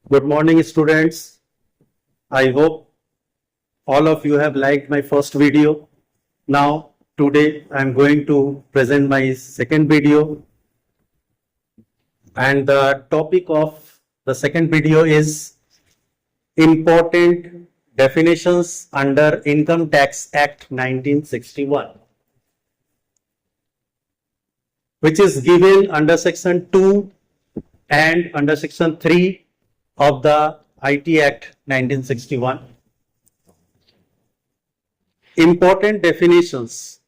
Good morning, students. I hope all of you have liked my first video. Now, today I am going to present my second video. And the topic of the second video is important definitions under Income Tax Act 1961, which is given under section 2 and under section 3 of the IT Act 1961. Important definitions,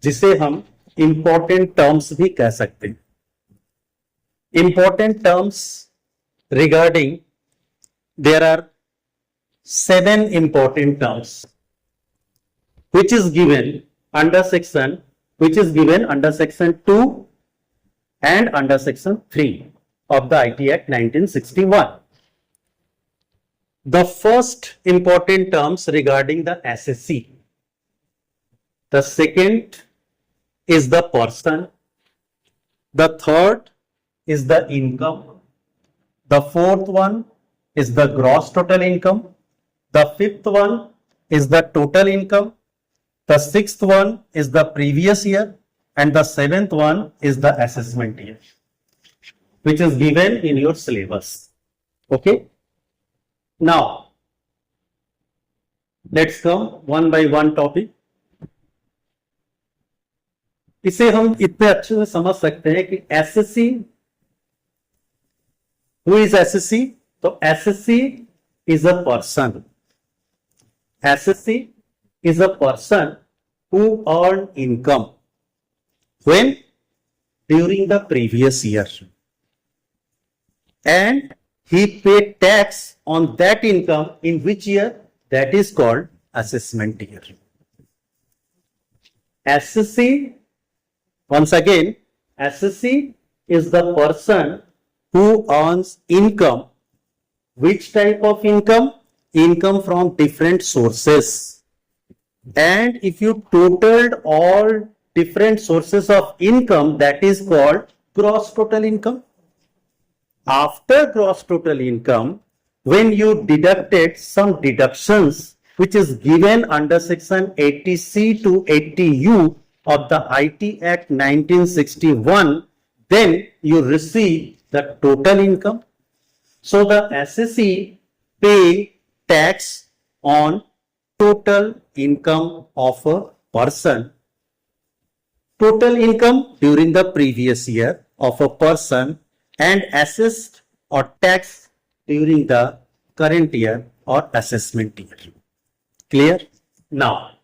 जिसे हम important terms भी कह सकते हैं. Important terms regarding, there are 7 important terms which is given under section 2 and under section 3 of the IT Act 1961. The first important terms regarding the SSC. The second is the person. The third is the income. The fourth one is the gross total income. The fifth one is the total income. The sixth one is the previous year. And the seventh one is the assessment year, which is given in your syllabus. Okay. Now, let's come one by one topic. इसे हम इतने अच्छे से समझ सकते हैं कि SSC, who is SSC? तो SSC is a person. SSC is a person who earned income. When? During the previous year. And he paid tax on that income in which year? That is called assessment year. SSC, once again, SSC is the person who earns income. Which type of income? Income from different sources. And if you totaled all different sources of income, that is called gross total income. After gross total income, when you deducted some deductions which is given under section 80C to 80U of the IT Act 1961, then you receive the total income. So the SSC pay tax on total income of a person. Total income during the previous year of a person and assessed or tax during the current year or assessment year. Clear? Now,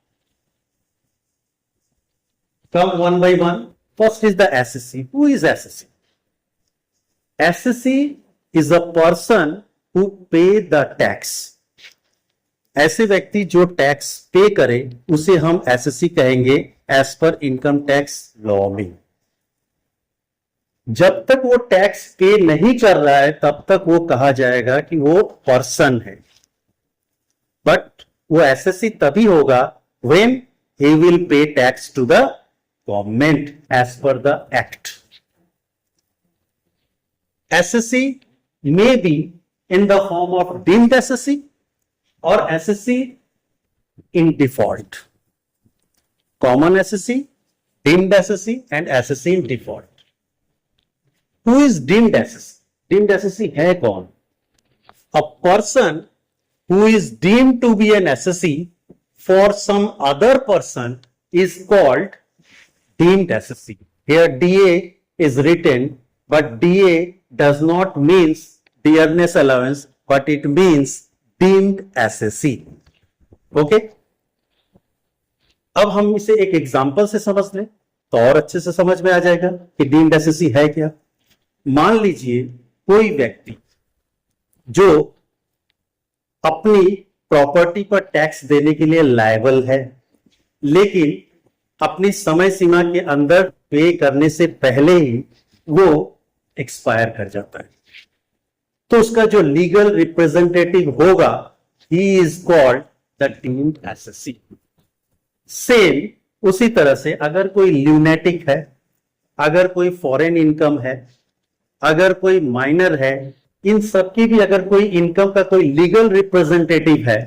come one by one. First is the SSC. Who is SSC? SSC is a person who pay the tax. ऐसे व्यक्ति जो tax पे करे उसे हम SSC कहेंगे as per income tax law में. जब तक वो टैक्स पे नहीं कर रहा है तब तक वो कहा जाएगा कि वो पर्सन है. बट वो एसएससी तभी होगा when he will pay tax to the government as per the act. SSC may be in the form of deemed SSC or SSC in default. Common SSC, deemed SSC and SSC in default. Who is deemed SSC? Deemed SSC है कौन? A person who is deemed to be an SSC for some other person is called deemed SSC. Here DA is written, but DA does not means dearness allowance, but it means deemed SSC. Okay, अब हम इसे एक example से समझ लें तो और अच्छे से समझ में आ जाएगा कि डीम्ड एसएससी है क्या. मान लीजिए कोई व्यक्ति जो अपनी प्रॉपर्टी पर टैक्स देने के लिए लायबल है, लेकिन अपनी समय सीमा के अंदर पे करने से पहले ही वो एक्सपायर कर जाता है, तो उसका जो लीगल रिप्रेजेंटेटिव होगा, he is called the deemed SSC. Same उसी तरह से अगर कोई ल्यूनेटिक है, अगर कोई फॉरेन इनकम है, अगर कोई माइनर है, इन सबकी भी अगर कोई इनकम का कोई लीगल रिप्रेजेंटेटिव है,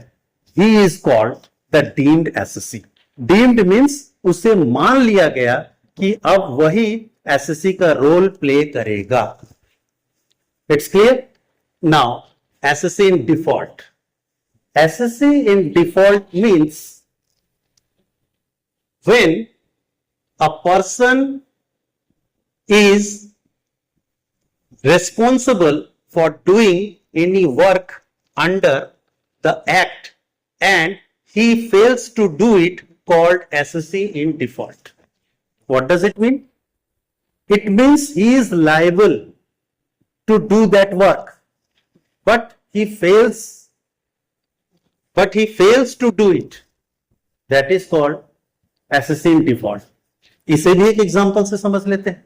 he is called the deemed SSC. Deemed means उसे मान लिया गया कि अब वही एसएससी का रोल प्ले करेगा। It's clear? Now assessee in default. Assessee in default means when a person is responsible for doing any work under the act and he fails to do it, called SSC in default. What does it mean? It means he is liable to do that work, but he fails to do it. That is called SSC in default. इसे भी एक example से समझ लेते हैं।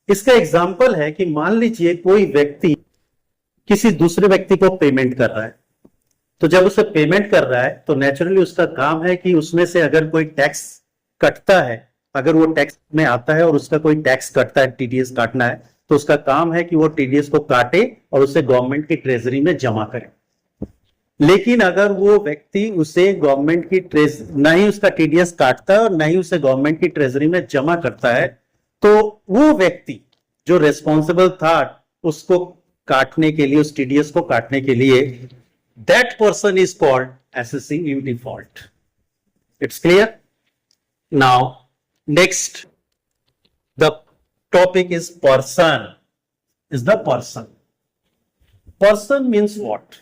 इसका example है कि मान लीजिए कोई व्यक्ति किसी दूसरे व्यक्ति को पेमेंट कर रहा है, तो जब उसे पेमेंट कर रहा है तो नेचुरली उसका काम है कि उसमें से अगर कोई टैक्स कटता है, अगर वो टैक्स में आता है और उसका कोई टैक्स कटता है, टीडीएस काटना है, तो उसका काम है कि वो टीडीएस को काटे और उसे गवर्नमेंट की ट्रेजरी में जमा करे। लेकिन अगर वो व्यक्ति उसे गवर्नमेंट की ना ही उसका टीडीएस काटता है और ना ही उसे गवर्नमेंट की ट्रेजरी में जमा करता है, तो वो व्यक्ति जो रेस्पॉन्सिबल था उसको काटने के लिए, उस टीडीएस को काटने के लिए, that person is called assessee in default. It's clear? Now next the topic is person. Is the person. Person means what?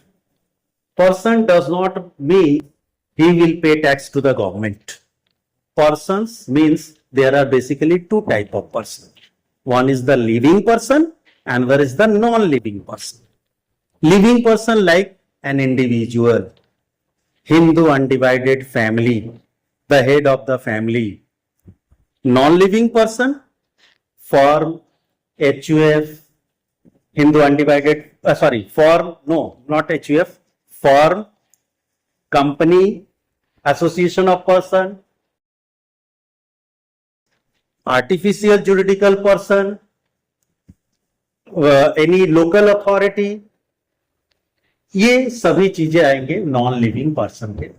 Person does not mean he will pay tax to the government. Persons means there are basically two type of person. One is the living person, and another is the non-living person. Living person like an individual, Hindu undivided family, the head of the family. Non-living person, form HUF, Hindu undivided, form, no, not HUF, firm, company, association of person, artificial juridical person, any local authority, ये सभी चीजें आएंगे non living person के।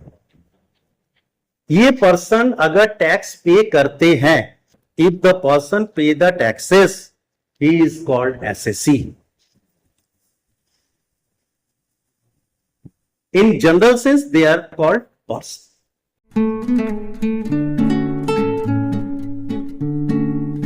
ये person अगर tax पे करते हैं, इफ द पर्सन पे the taxes, he is called SSC. In general sense, they are called person.